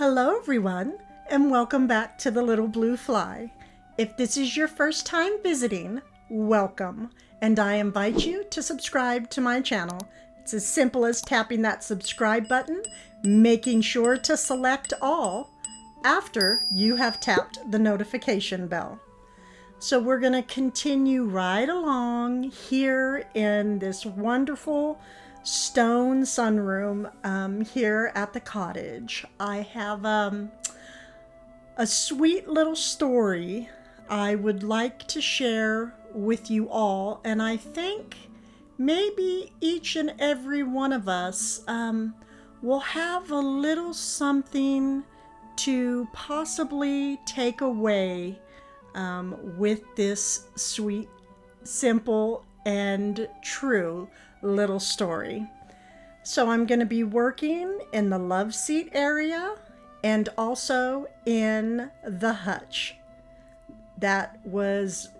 Hello everyone, and welcome back to The Little Blue Fly. If this is your first time visiting, welcome, and I invite you to subscribe to my channel. It's as simple as tapping that subscribe button, making sure to select all after you have tapped the notification bell. So we're going to continue right along here in this wonderful stone sunroom here at the cottage. I have a sweet little story I would like to share with you all, and I think maybe each and every one of us will have a little something to possibly take away with this sweet, simple, and true little story. So I'm going to be working in the love seat area and also in the hutch. That was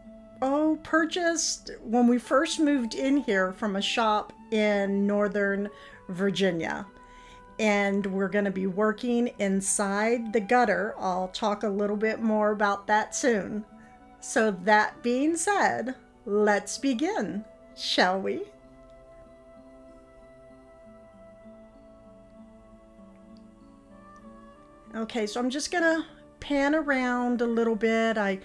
purchased when we first moved in here from a shop in Northern Virginia. And we're going to be working inside the gutter. I'll talk a little bit more about that soon. So that being said, let's begin, shall we? Okay, so I'm just gonna pan around a little bit. I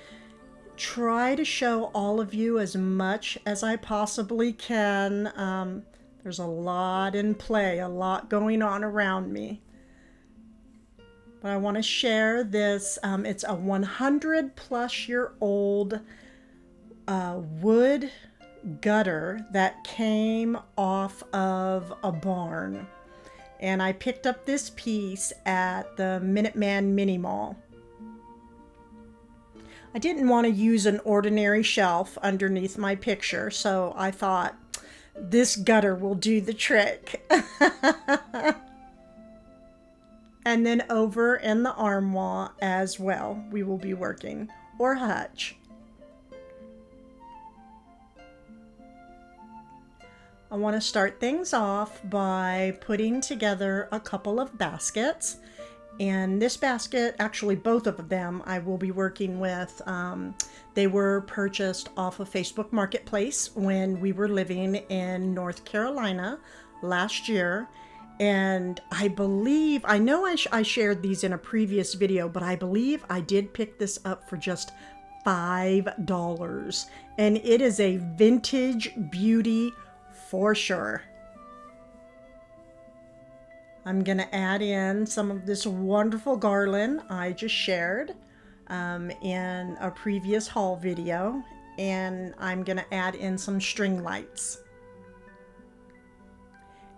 try to show all of you as much as I possibly can. There's a lot in play, a lot going on around me. But I want to share this. It's a 100-plus-year-old wood gutter that came off of a barn. And I picked up this piece at the Minuteman Mini Mall. I didn't want to use an ordinary shelf underneath my picture, so I thought this gutter will do the trick. And then over in the armoire as well, we will be working, or hutch. I want to start things off by putting together a couple of baskets. And this basket, actually both of them, I will be working with. They were purchased off of Facebook Marketplace when we were living in North Carolina last year. And I believe, I know I shared these in a previous video, but I believe I did pick this up for just $5. And it is a vintage beauty for sure. I'm going to add in some of this wonderful garland I just shared in a previous haul video, and I'm going to add in some string lights.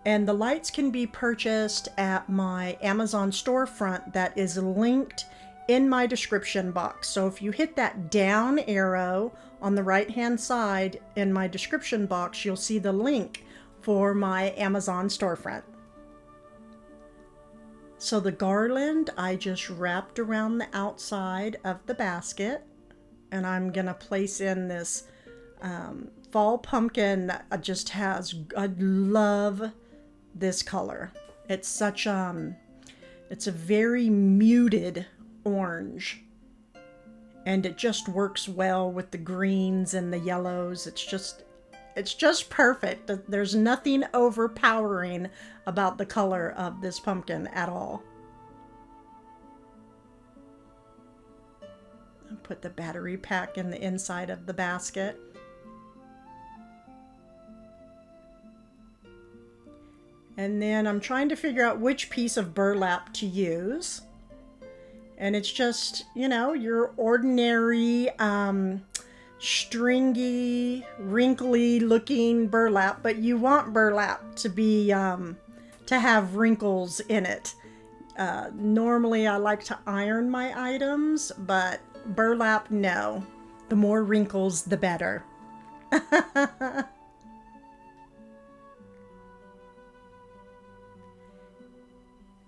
And the lights can be purchased at my Amazon storefront that is linked in my description box. So if you hit that down arrow on the right hand side in my description box, you'll see the link for my Amazon storefront. So the garland I just wrapped around the outside of the basket, and I'm gonna place in this fall pumpkin that just has, I love this color. It's such it's a very muted orange, and it just works well with the greens and the yellows. It's just perfect. There's nothing overpowering about the color of this pumpkin at all. I'll put the battery pack in the inside of the basket. And then I'm trying to figure out which piece of burlap to use. And it's just, you know, your ordinary stringy, wrinkly looking burlap, but you want burlap to be to have wrinkles in it. Normally I like to iron my items, but burlap, no. The more wrinkles, the better.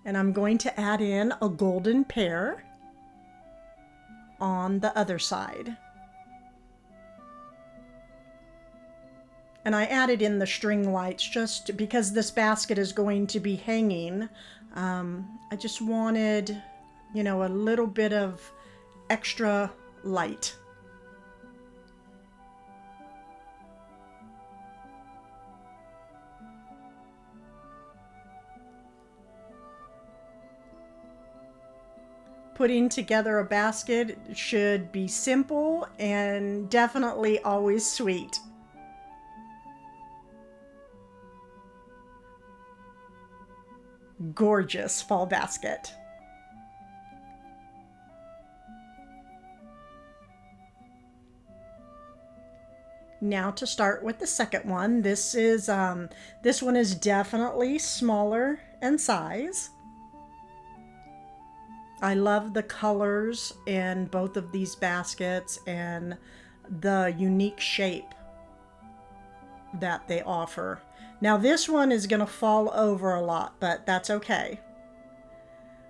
And I'm going to add in a golden pear on the other side. And I added in the string lights just because this basket is going to be hanging. I just wanted you know, a little bit of extra light. Putting together a basket should be simple and definitely always sweet. Gorgeous fall basket. Now to start with the second one. This one is definitely smaller in size. I love the colors in both of these baskets and the unique shape that they offer. Now this one is going to fall over a lot, but that's okay.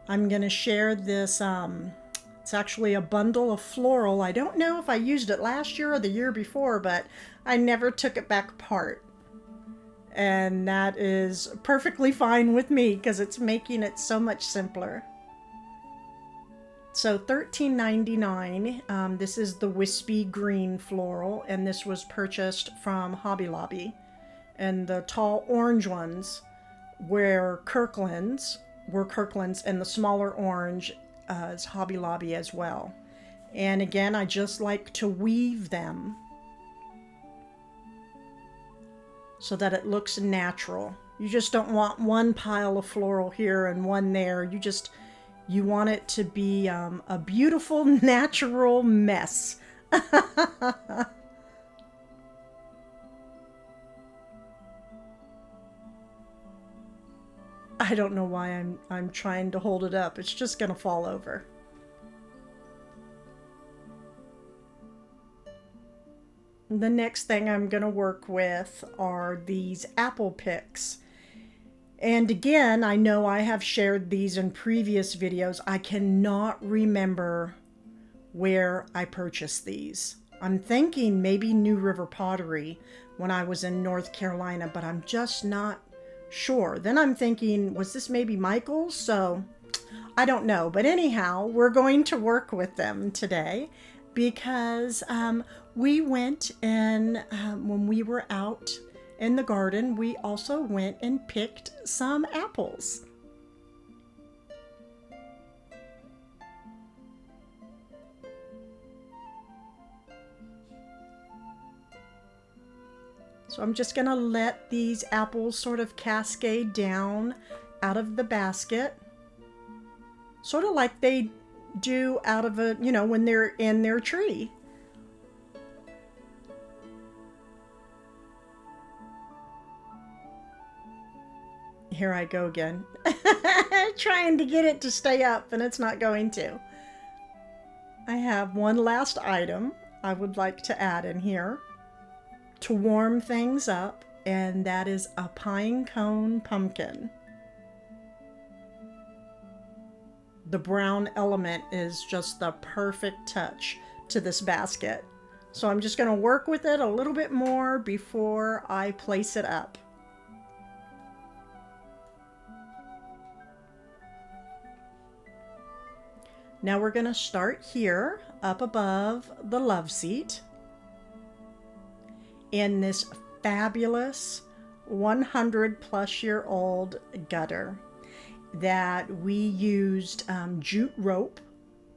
I'm going to share this, it's actually a bundle of Floral. I don't know if I used it last year or the year before, but I never took it back apart. And that is perfectly fine with me because it's making it so much simpler. So $13.99. This is the wispy green floral, and this was purchased from Hobby Lobby. And the tall orange ones were Kirkland's, and the smaller orange is Hobby Lobby as well. And again, I just like to weave them so that it looks natural. You just don't want one pile of floral here and one there. You want it to be a beautiful, natural mess. I don't know why I'm trying to hold it up. It's just gonna fall over. The next thing I'm gonna work with are these apple picks. And again, I know I have shared these in previous videos. I cannot remember where I purchased these. I'm thinking maybe New River Pottery when I was in North Carolina, but I'm just not sure. Then I'm thinking, was this maybe Michael's? So I don't know. But anyhow, we're going to work with them today because we went and when we were out in the garden, we also went and picked some apples. So I'm just gonna let these apples sort of cascade down out of the basket, sort of like they do out of a, you know, when they're in their tree. Here I go again. Trying to get it to stay up, and it's not going to. I have one last item I would like to add in here to warm things up, and that is a pine cone pumpkin. The brown element is just the perfect touch to this basket. So I'm just going to work with it a little bit more before I place it up. Now we're going to start here up above the love seat in this fabulous 100-plus-year-old gutter that we used jute rope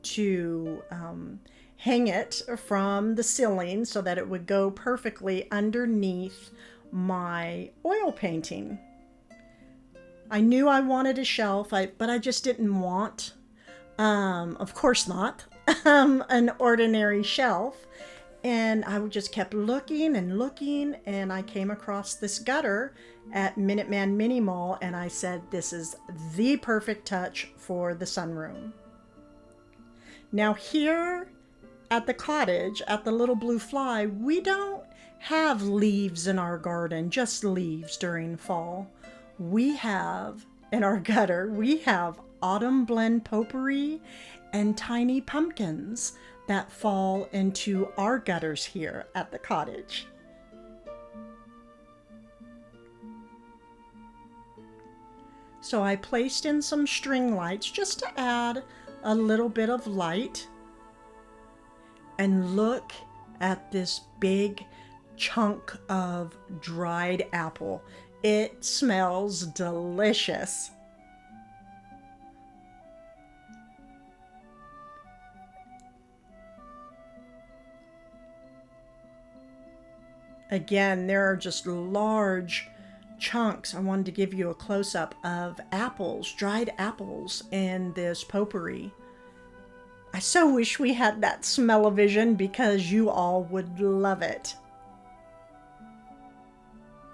to hang it from the ceiling so that it would go perfectly underneath my oil painting. I knew I wanted a shelf, but I just didn't want of course not, an ordinary shelf. And I just kept looking and looking, and I came across this gutter at Minuteman Mini Mall, and I said, this is the perfect touch for the sunroom. Now here at the cottage, at the Little Blue Fly, we don't have leaves in our garden, just leaves during fall. We have, in our gutter, we have autumn blend potpourri and tiny pumpkins that fall into our gutters here at the cottage. So I placed in some string lights just to add a little bit of light. And look at this big chunk of dried apple. It smells delicious. Again, there are just large chunks. I wanted to give you a close-up of apples, dried apples in this potpourri. I so wish we had that smell-o-vision because you all would love it.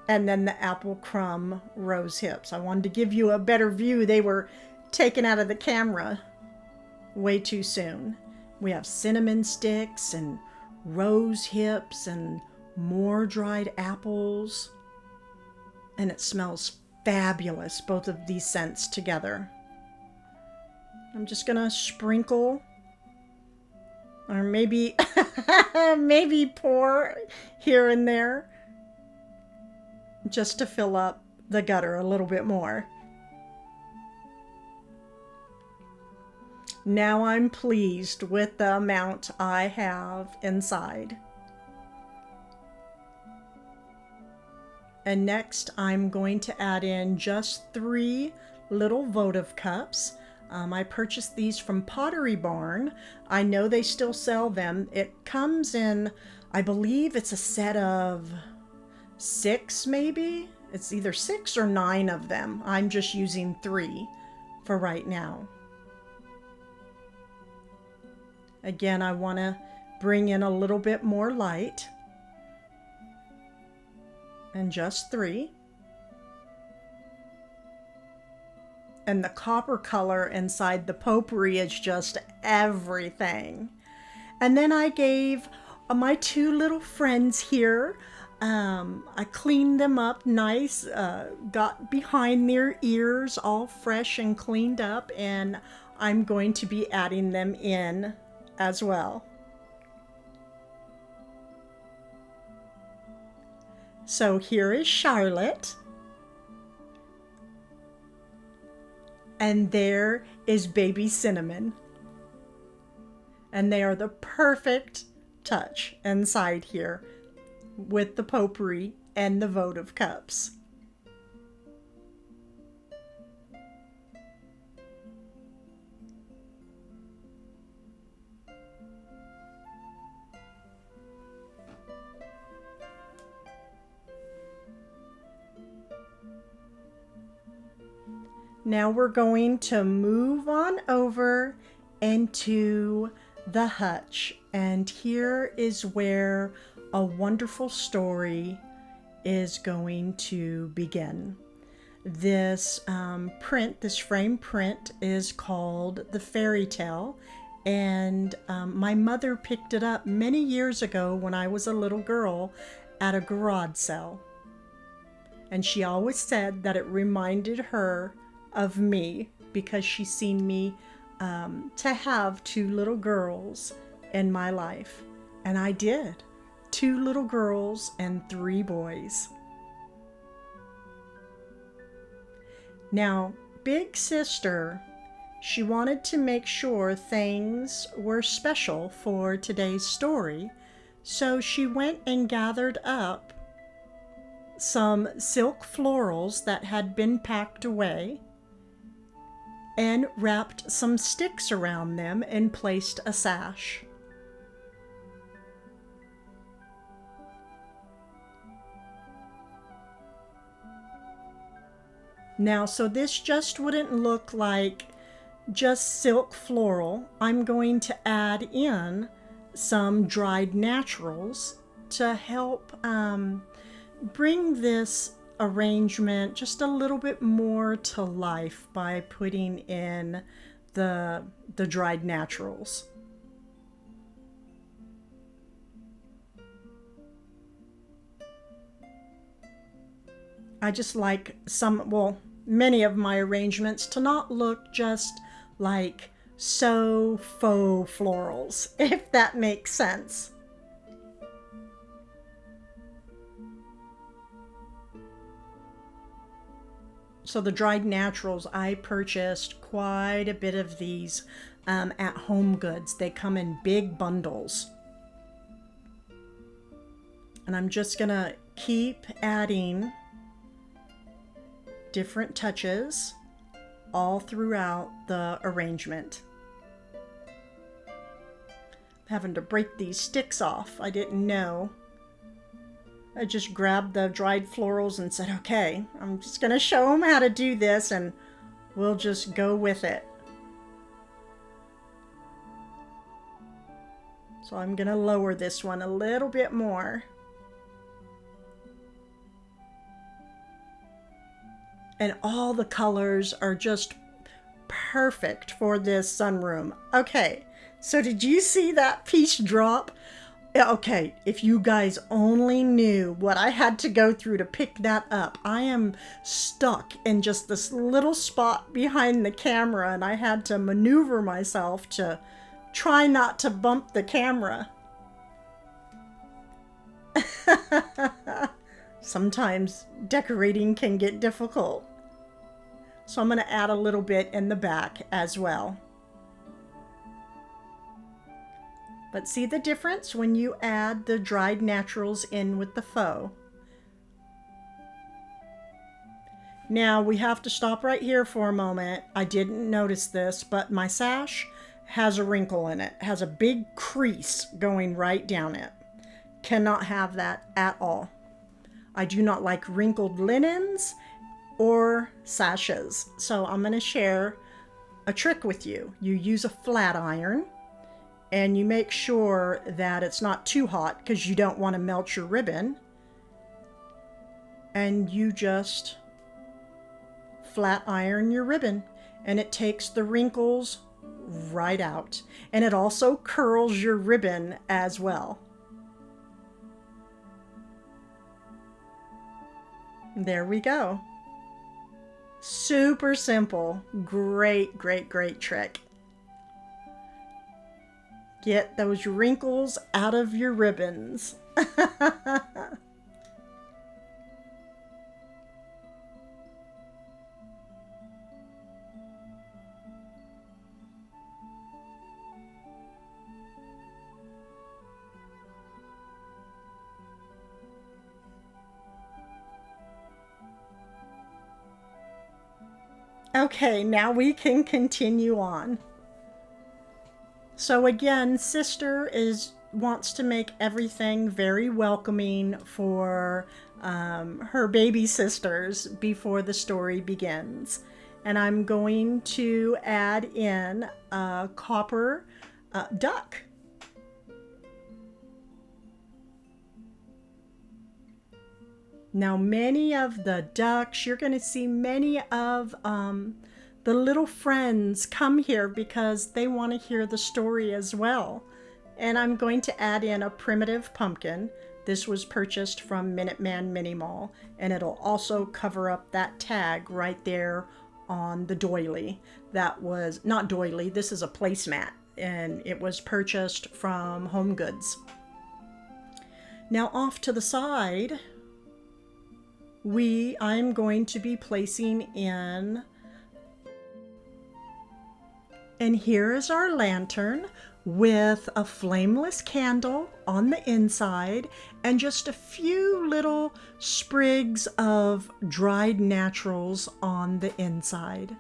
And then the apple crumb rose hips. I wanted to give you a better view. They were taken out of the camera way too soon. We have cinnamon sticks and rose hips and more dried apples. And it smells fabulous, both of these scents together. I'm just gonna sprinkle, or maybe maybe pour here and there, just to fill up the gutter a little bit more. Now I'm pleased with the amount I have inside. And next I'm going to add in just 3 little votive cups. I purchased these from Pottery Barn. I know they still sell them. It comes in, I believe it's a set of 6 maybe. It's either 6 or 9 of them. I'm just using 3 for right now. Again, I want to bring in a little bit more light. And just 3. And the copper color inside the potpourri is just everything. And then I gave my 2 little friends here, I cleaned them up nice, got behind their ears all fresh and cleaned up, and I'm going to be adding them in as well. So here is Charlotte. And there is baby Cinnamon. And they are the perfect touch inside here with the potpourri and the votive cups. Now we're going to move on over into the hutch, and here is where a wonderful story is going to begin. This print, this frame print, is called The Fairy Tale, and my mother picked it up many years ago when I was a little girl at a garage sale, and she always said that it reminded her of me because she's seen me to have 2 little girls in my life, and I did. 2 little girls and 3 boys. Now, Big Sister, she wanted to make sure things were special for today's story, so she went and gathered up some silk florals that had been packed away and wrapped some sticks around them and placed a sash. Now, so this just wouldn't look like just silk floral. I'm going to add in some dried naturals to help bring this arrangement just a little bit more to life by putting in the dried naturals. I just like many of my arrangements to not look just like so faux florals, if that makes sense. So the dried naturals, I purchased quite a bit of these at Home Goods. They come in big bundles. And I'm just gonna keep adding different touches all throughout the arrangement. I'm having to break these sticks off. I didn't know. I just grabbed the dried florals and said, okay, I'm just gonna show them how to do this and we'll just go with it. So I'm gonna lower this one a little bit more. And all the colors are just perfect for this sunroom. Okay, so did you see that piece drop? Okay, if you guys only knew what I had to go through to pick that up. I am stuck in just this little spot behind the camera, and I had to maneuver myself to try not to bump the camera. Sometimes decorating can get difficult. So I'm going to add a little bit in the back as well. But see the difference when you add the dried naturals in with the faux. Now we have to stop right here for a moment. I didn't notice this, but my sash has a wrinkle in it. It has a big crease going right down it. Cannot have that at all. I do not like wrinkled linens or sashes. So I'm going to share a trick with you. You use a flat iron and you make sure that it's not too hot because you don't want to melt your ribbon. And you just flat iron your ribbon and it takes the wrinkles right out. And it also curls your ribbon as well. There we go. Super simple. Great, great, great trick. Get those wrinkles out of your ribbons. Okay, now we can continue on. So again, Sister wants to make everything very welcoming for her baby sisters before the story begins. And I'm going to add in a copper duck. Now, many of the ducks, you're going to see many of the little friends come here because they want to hear the story as well. And I'm going to add in a primitive pumpkin. This was purchased from Minuteman Mini Mall, and it'll also cover up that tag right there on the doily. That was not doily, this is a placemat, and it was purchased from Home Goods. Now off to the side, I'm going to be placing in, and here is our lantern with a flameless candle on the inside and just a few little sprigs of dried naturals on the inside.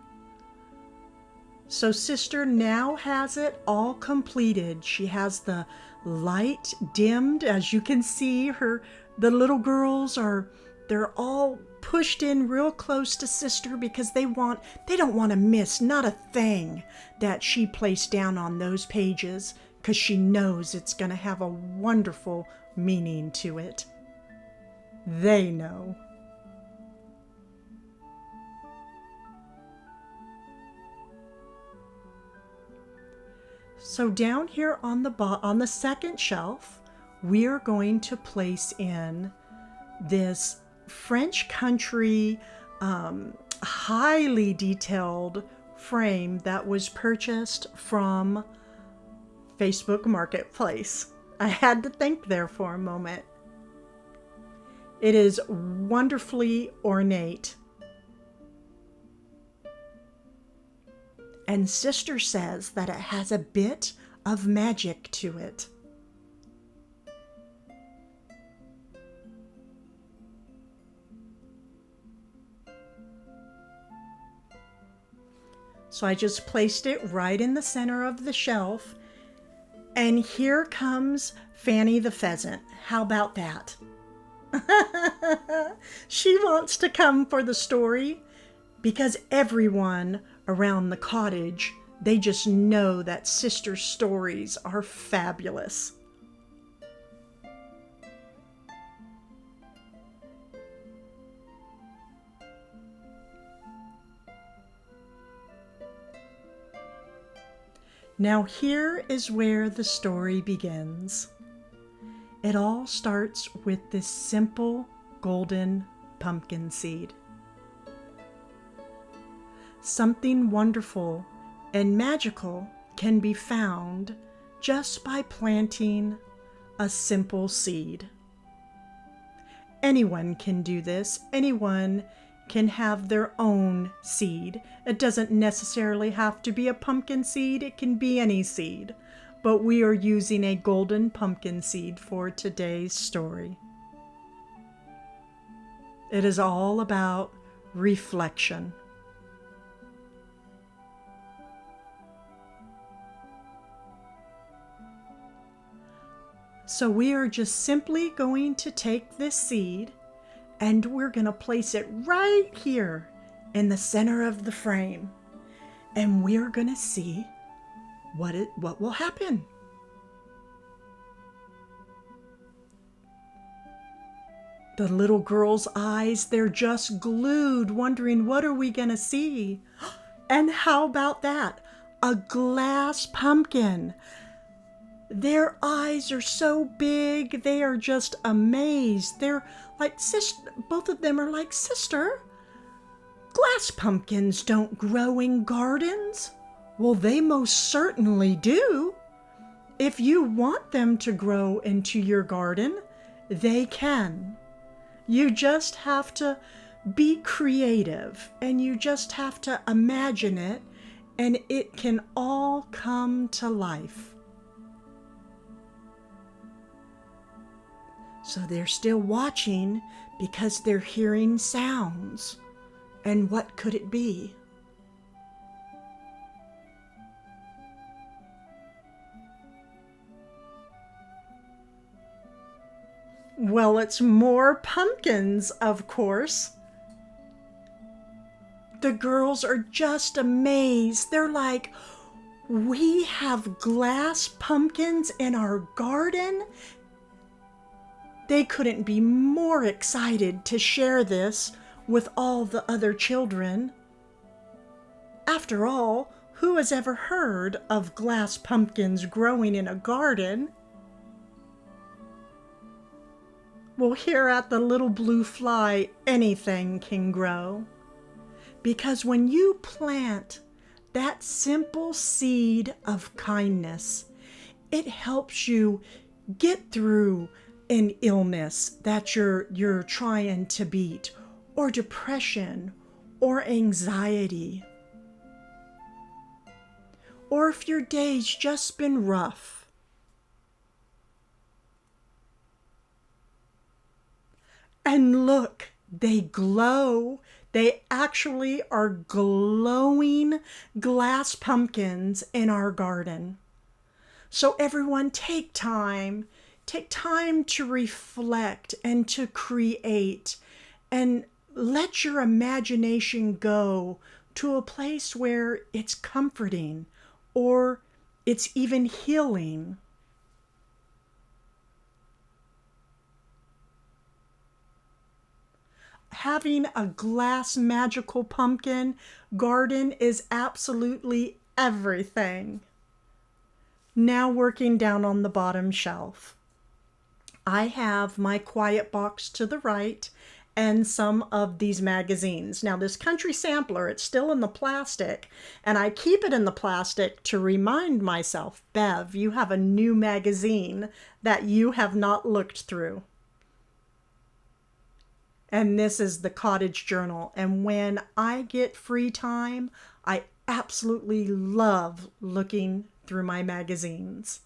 So Sister now has it all completed. She has the light dimmed. As you can see, the little girls they're all pushed in real close to Sister because they don't want to miss not a thing that she placed down on those pages, because she knows it's going to have a wonderful meaning to it. They know. So down here on the second shelf, we're going to place in this French country highly detailed frame that was purchased from Facebook Marketplace. I had to think there for a moment. It is wonderfully ornate. and Sister says that it has a bit of magic to it. So I just placed it right in the center of the shelf. And here comes Fanny the pheasant. How about that? She wants to come for the story because everyone around the cottage, they just know that Sister's stories are fabulous. Now here is where the story begins. It all starts with this simple golden pumpkin seed. Something wonderful and magical can be found just by planting a simple seed. Anyone can do this. Anyone can have their own seed. It doesn't necessarily have to be a pumpkin seed. It can be any seed. But we are using a golden pumpkin seed for today's story. It is all about reflection. So we are just simply going to take this seed and we're going to place it right here in the center of the frame. And we're going to see what will happen. The little girl's eyes, they're just glued, wondering, what are we going to see? And how about that? A glass pumpkin. Their eyes are so big, they are just amazed. They're like, both of them are like, Sister, glass pumpkins don't grow in gardens. Well, they most certainly do. If you want them to grow into your garden, they can. You just have to be creative and you just have to imagine it, and it can all come to life. So they're still watching because they're hearing sounds. And what could it be? Well, it's more pumpkins, of course. The girls are just amazed. They're like, we have glass pumpkins in our garden? They couldn't be more excited to share this with all the other children. After all, who has ever heard of glass pumpkins growing in a garden? Well, here at the Little Blue Fly, anything can grow. Because when you plant that simple seed of kindness, it helps you get through an illness that you're trying to beat, or depression, or anxiety. Or if your day's just been rough. And look, they glow. They actually are glowing glass pumpkins in our garden. So everyone, take time to reflect and to create, and let your imagination go to a place where it's comforting or it's even healing. Having a glass magical pumpkin garden is absolutely everything. Now working down on the bottom shelf. I have my quiet box to the right and some of these magazines. Now this country sampler, it's still in the plastic, and I keep it in the plastic to remind myself, Bev, you have a new magazine that you have not looked through. And this is the Cottage Journal. And when I get free time, I absolutely love looking through my magazines.